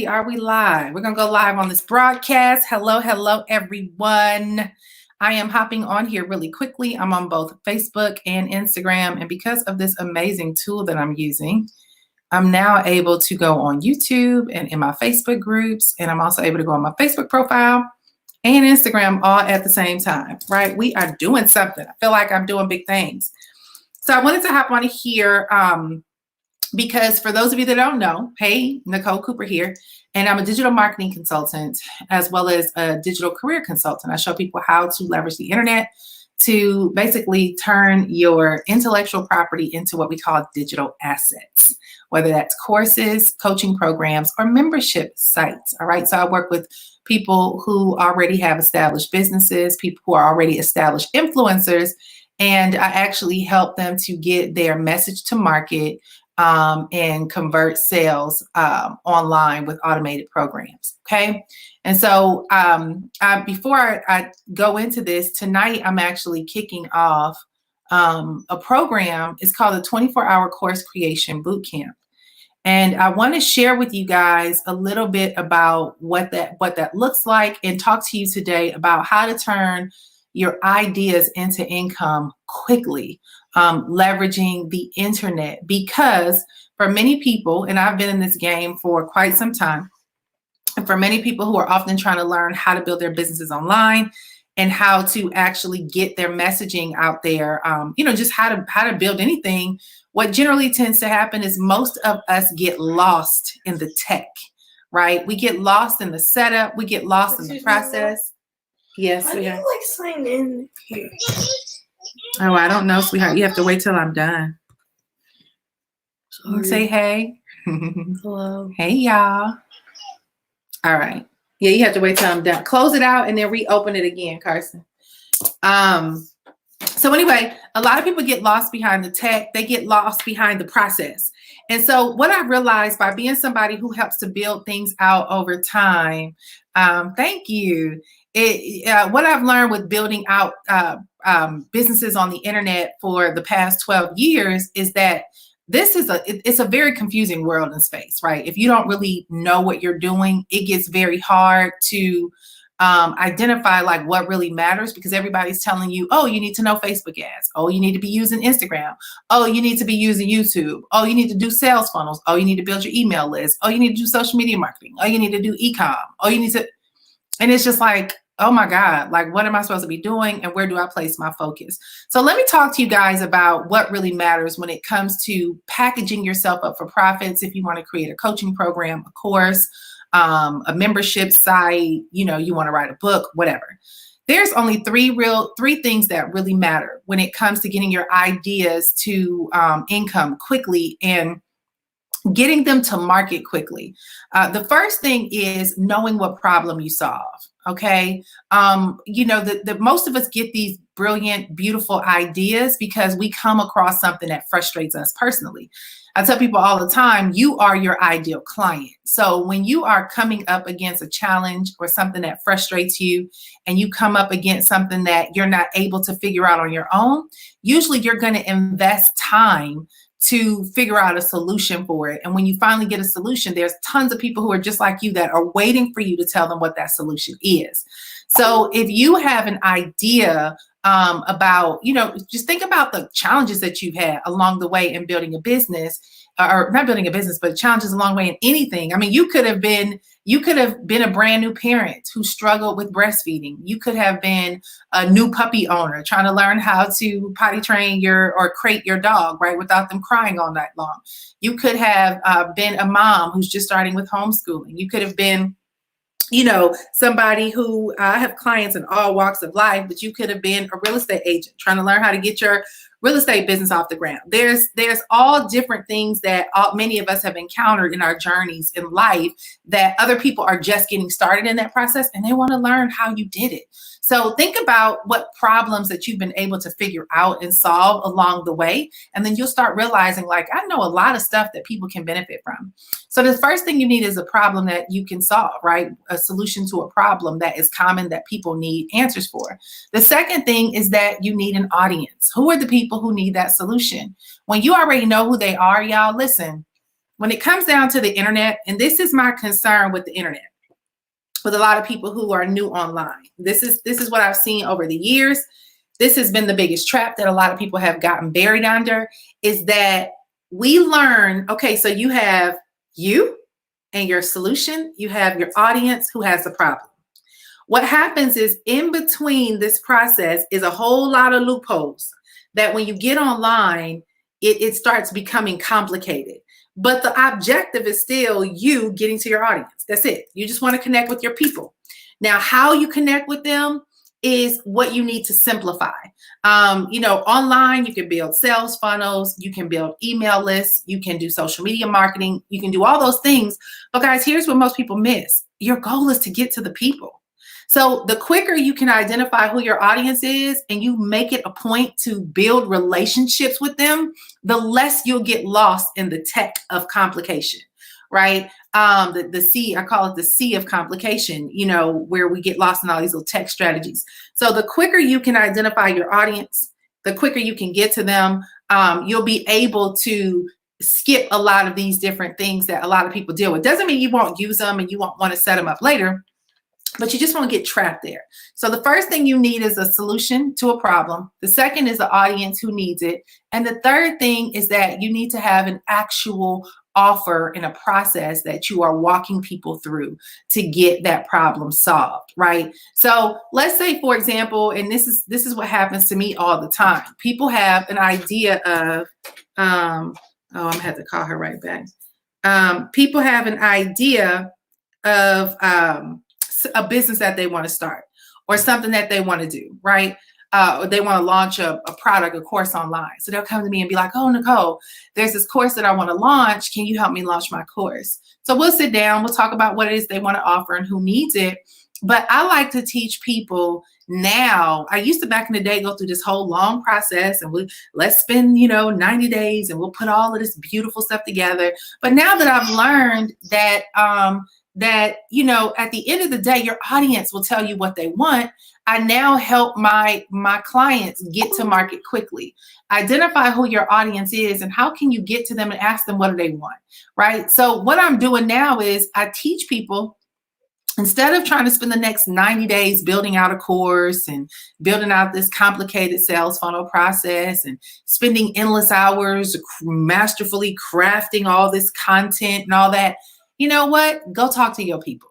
Are we live? We're going to go live on this broadcast. Hello, everyone. I am hopping on here really quickly. I'm on both Facebook and Instagram. And because of this amazing tool that I'm using, I'm now able to go on YouTube and in my Facebook groups. And I'm also able to go on my Facebook profile and Instagram all at the same time, right? We are doing something. I feel like I'm doing big things. So I wanted to hop on here because for those of you that don't know, hey, Nicole Cooper here, and I'm a digital marketing consultant as well as a digital career consultant. I show people how to leverage the internet to basically turn your intellectual property into what we call digital assets, whether that's courses, coaching programs, or membership sites. All right. So I work with people who already have established businesses, people who are already established influencers, and I actually help them to get their message to market and convert sales online with automated programs. Okay. And so before I go into this tonight, I'm actually kicking off a program. It's called the 24-Hour Course Creation Bootcamp. And I want to share with you guys a little bit about what that looks like and talk to you today about how to turn your ideas into income quickly, leveraging the internet. Because for many people, and I've been in this game for quite some time, and for many people who are often trying to learn how to build their businesses online and how to actually get their messaging out there, just how to build anything, what generally tends to happen is most of us get lost in the tech, right? We get lost in the setup. We get lost in the process. Yes, How do you sign in here? Oh, I don't know, sweetheart. You have to wait till I'm done. Sorry. Say hey. Hello. Hey, y'all. All right. Yeah, you have to wait till I'm done. Close it out and then reopen it again, Carson. So anyway, a lot of people get lost behind the tech. They get lost behind the process. And so what I realized by being somebody who helps to build things out over time, thank you. What I've learned with building out businesses on the internet for the past 12 years is that it's a very confusing world and space, right? If you don't really know what you're doing, it gets very hard to identify like what really matters, because everybody's telling you, oh, you need to know Facebook ads. Oh, you need to be using Instagram. Oh, you need to be using YouTube. Oh, you need to do sales funnels. Oh, you need to build your email list. Oh, you need to do social media marketing. Oh, you need to do e-com. Oh, you need to, and it's just like, oh my God, like what am I supposed to be doing and where do I place my focus? So let me talk to you guys about what really matters when it comes to packaging yourself up for profits. If you want to create a coaching program, a course, a membership site, you want to write a book, whatever. There's only three things that really matter when it comes to getting your ideas to income quickly and getting them to market quickly. The first thing is knowing what problem you solve. Okay. Most of us get these brilliant, beautiful ideas because we come across something that frustrates us personally. I tell people all the time, you are your ideal client. So when you are coming up against a challenge or something that frustrates you, and you come up against something that you're not able to figure out on your own, usually you're going to invest time to figure out a solution for it. And when you finally get a solution, there's tons of people who are just like you that are waiting for you to tell them what that solution is. So if you have an idea about, just think about the challenges that you've had along the way in building a business, or not building a business, but challenges along the way in anything. I mean, you could have been a brand new parent who struggled with breastfeeding. You could have been a new puppy owner trying to learn how to potty train or crate your dog, right, without them crying all night long. You could have been a mom who's just starting with homeschooling. You could have been somebody who I have clients in all walks of life, but you could have been a real estate agent trying to learn how to get your real estate business off the ground. There's all different things that many of us have encountered in our journeys in life that other people are just getting started in that process, and they want to learn how you did it. So think about what problems that you've been able to figure out and solve along the way. And then you'll start realizing, like, I know a lot of stuff that people can benefit from. So the first thing you need is a problem that you can solve, right? A solution to a problem that is common that people need answers for. The second thing is that you need an audience. Who are the people who need that solution? When you already know who they are, y'all, listen, when it comes down to the internet, and this is my concern with the internet, with a lot of people who are new online. This is what I've seen over the years. This has been the biggest trap that a lot of people have gotten buried under, is that we learn, okay, so you have you and your solution, you have your audience who has the problem. What happens is, in between this process is a whole lot of loopholes that when you get online, it starts becoming complicated. But the objective is still you getting to your audience. That's it. You just want to connect with your people. Now, how you connect with them is what you need to simplify. Online, you can build sales funnels, you can build email lists, you can do social media marketing, you can do all those things. But guys, here's what most people miss. Your goal is to get to the people. So the quicker you can identify who your audience is and you make it a point to build relationships with them, the less you'll get lost in the tech of complication, right? The C, I call it the C of complication, where we get lost in all these little tech strategies. So the quicker you can identify your audience, the quicker you can get to them, you'll be able to skip a lot of these different things that a lot of people deal with. Doesn't mean you won't use them and you won't want to set them up later, but you just won't get trapped there. So the first thing you need is a solution to a problem. The second is the audience who needs it. And the third thing is that you need to have an actual offer and a process that you are walking people through to get that problem solved, right? So let's say, for example, and this is what happens to me all the time. People have an idea of, I'm gonna have to call her right back. People have an idea of a business that they want to start or something that they want to do, right? Or they want to launch a product, a course online. So they'll come to me and be like, oh, Nicole, there's this course that I want to launch. Can you help me launch my course? So we'll sit down, we'll talk about what it is they want to offer and who needs it. But I like to teach people now. I used to back in the day go through this whole long process and let's spend 90 days and we'll put all of this beautiful stuff together. But now that I've learned that at the end of the day, your audience will tell you what they want. I now help my clients get to market quickly. Identify who your audience is and how can you get to them and ask them what do they want, right? So what I'm doing now is I teach people, instead of trying to spend the next 90 days building out a course and building out this complicated sales funnel process and spending endless hours masterfully crafting all this content and all that, you know what? Go talk to your people.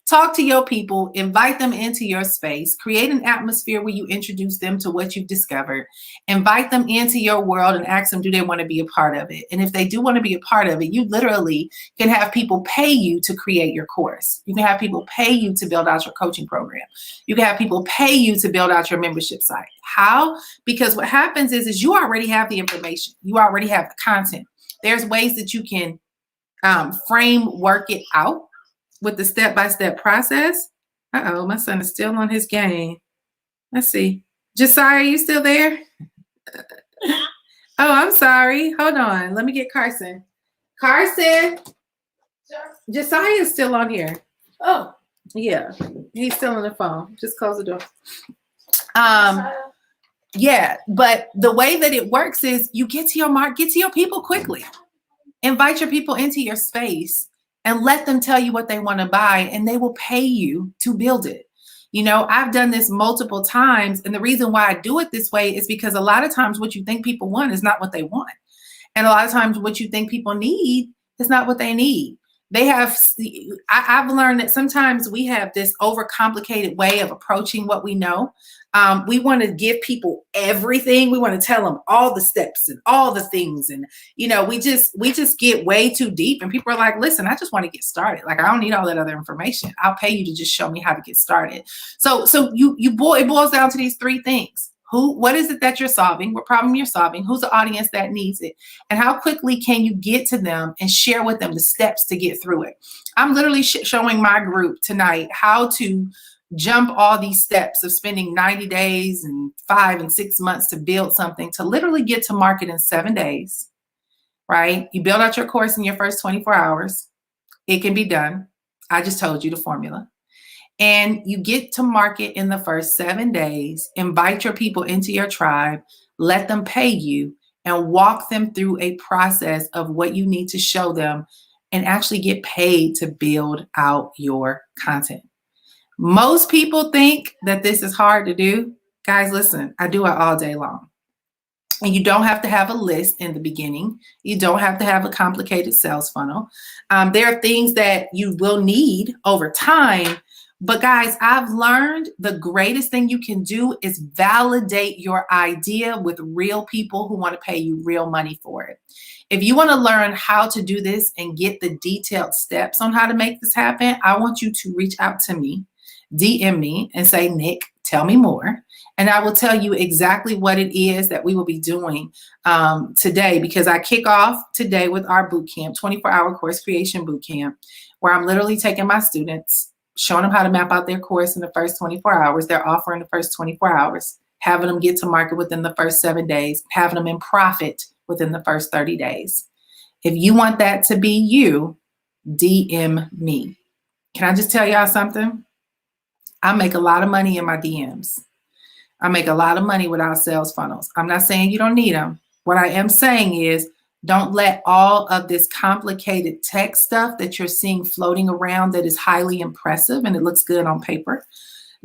Talk to your people, invite them into your space, create an atmosphere where you introduce them to what you've discovered, invite them into your world and ask them, do they want to be a part of it? And if they do want to be a part of it, you literally can have people pay you to create your course. You can have people pay you to build out your coaching program. You can have people pay you to build out your membership site. How? Because what happens is you already have the information. You already have the content. There's ways that you can work it out with the step-by-step process. Uh-oh, my son is still on his game. Let's see. Josiah, are you still there? Oh, I'm sorry. Hold on. Let me get Carson. Carson. Josiah is still on here. Oh, yeah. He's still on the phone. Just close the door. Yeah, but the way that it works is you get to your people quickly. Invite your people into your space and let them tell you what they want to buy, and they will pay you to build it. I've done this multiple times, and the reason why I do it this way is because a lot of times what you think people want is not what they want. And a lot of times what you think people need is not what they need. I've learned that sometimes we have this overcomplicated way of approaching what we know. We want to give people everything. We want to tell them all the steps and all the things. And, we just get way too deep, and people are like, listen, I just want to get started. Like, I don't need all that other information. I'll pay you to just show me how to get started. So it boils down to these three things. What is it that you're solving? What problem you're solving? Who's the audience that needs it? And how quickly can you get to them and share with them the steps to get through it? I'm literally showing my group tonight how to jump all these steps of spending 90 days and 5 and 6 months to build something to literally get to market in 7 days, right? You build out your course in your first 24 hours. It can be done. I just told you the formula. And you get to market in the first 7 days, invite your people into your tribe, let them pay you, and walk them through a process of what you need to show them and actually get paid to build out your content. Most people think that this is hard to do. Guys, listen, I do it all day long. And you don't have to have a list in the beginning. You don't have to have a complicated sales funnel. There are things that you will need over time. But guys, I've learned the greatest thing you can do is validate your idea with real people who want to pay you real money for it. If you want to learn how to do this and get the detailed steps on how to make this happen, I want you to reach out to me, DM me, and say, Nick, tell me more. And I will tell you exactly what it is that we will be doing today, because I kick off today with our bootcamp, 24-hour course creation bootcamp, where I'm literally taking my students, showing them how to map out their course in the first 24 hours, their offer in the first 24 hours, having them get to market within the first 7 days, having them in profit within the first 30 days. If you want that to be you, DM me. Can I just tell y'all something? I make a lot of money in my DMs. I make a lot of money without sales funnels. I'm not saying you don't need them. What I am saying is, don't let all of this complicated tech stuff that you're seeing floating around that is highly impressive and it looks good on paper,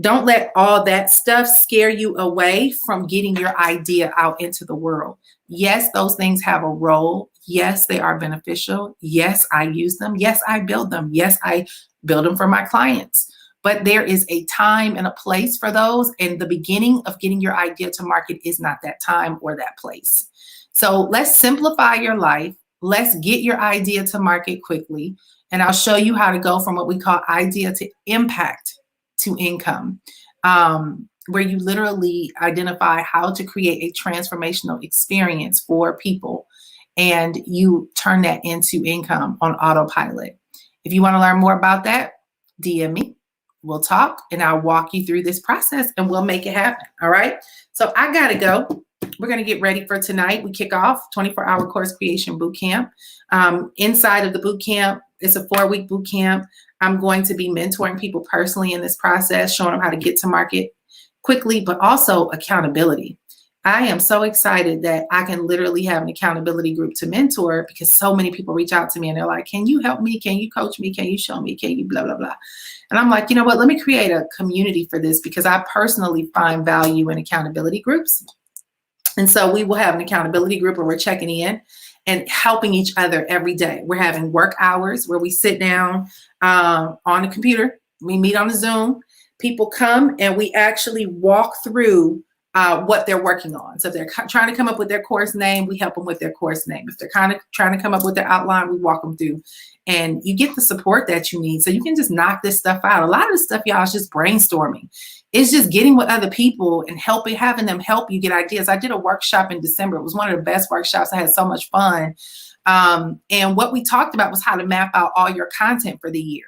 don't let all that stuff scare you away from getting your idea out into the world. Yes, those things have a role. Yes, they are beneficial. Yes, I use them. Yes, I build them. Yes, I build them for my clients. But there is a time and a place for those. And the beginning of getting your idea to market is not that time or that place. So let's simplify your life. Let's get your idea to market quickly. And I'll show you how to go from what we call idea to impact to income, where you literally identify how to create a transformational experience for people. And you turn that into income on autopilot. If you want to learn more about that, DM me. We'll talk and I'll walk you through this process and we'll make it happen. All right. So I got to go. We're going to get ready for tonight. We kick off 24-hour course creation bootcamp. Inside of the bootcamp, it's a 4-week bootcamp. I'm going to be mentoring people personally in this process, showing them how to get to market quickly, but also accountability. I am so excited that I can literally have an accountability group to mentor, because so many people reach out to me and they're like, can you help me? Can you coach me? Can you show me? Can you blah, blah, blah. And I'm like, you know what? Let me create a community for this, because I personally find value in accountability groups. And so we will have an accountability group where we're checking in and helping each other every day. We're having work hours where we sit down on the computer. We meet on the Zoom. People come and we actually walk through what they're working on. So if they're trying to come up with their course name, we help them with their course name. If they're kind of trying to come up with their outline, we walk them through. And you get the support that you need. So you can just knock this stuff out. A lot of this stuff, y'all, is just brainstorming. It's just getting with other people and having them help you get ideas. I did a workshop in December. It was one of the best workshops. I had so much fun. And what we talked about was how to map out all your content for the year.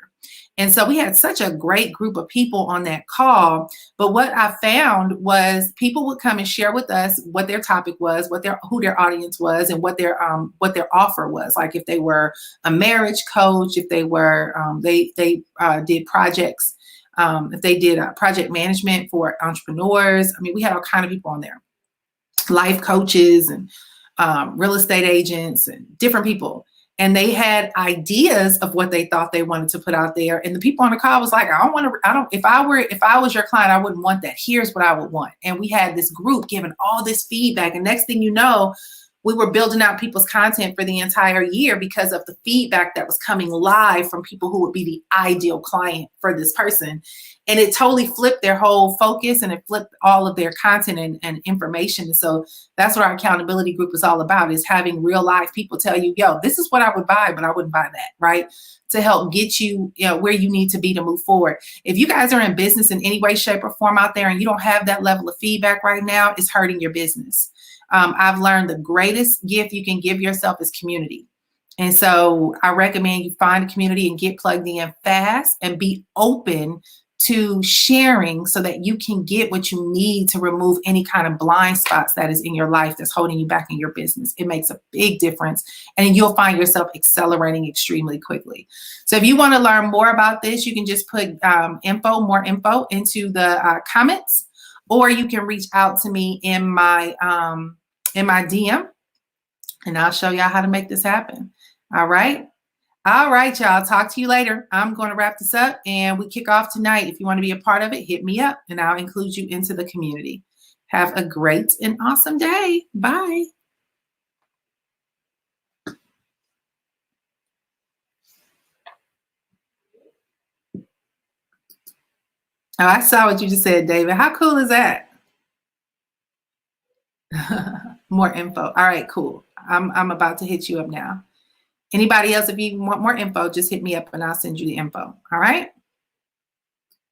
And so we had such a great group of people on that call. But what I found was people would come and share with us what their topic was, who their audience was, and what their offer was. Like if they were a marriage coach, if they were they did projects, if they did project management for entrepreneurs. I mean, we had all kind of people on there, life coaches and real estate agents and different people. And they had ideas of what they thought they wanted to put out there. And the people on the call was like, if I was your client, I wouldn't want that. Here's what I would want. And we had this group giving all this feedback. And next thing you know, we were building out people's content for the entire year because of the feedback that was coming live from people who would be the ideal client for this person. And it totally flipped their whole focus, and it flipped all of their content and information. And so that's what our accountability group is all about, is having real life people tell you, yo, this is what I would buy, but I wouldn't buy that, right? To help get you, where you need to be to move forward. If you guys are in business in any way, shape, or form out there and you don't have that level of feedback right now, it's hurting your business. I've learned the greatest gift you can give yourself is community. And so I recommend you find a community and get plugged in fast and be open to sharing so that you can get what you need to remove any kind of blind spots that is in your life that's holding you back in your business. It makes a big difference, and you'll find yourself accelerating extremely quickly. So if you want to learn more about this, you can just put more info into the comments, or you can reach out to me in my DM. and I'll show y'all how to make this happen. All right. All right, y'all. Talk to you later. I'm going to wrap this up and we kick off tonight. If you want to be a part of it, hit me up and I'll include you into the community. Have a great and awesome day. Bye. Oh, I saw what you just said, David. How cool is that? More info. All right, cool. I'm about to hit you up now. Anybody else, if you want more info, just hit me up and I'll send you the info. All right.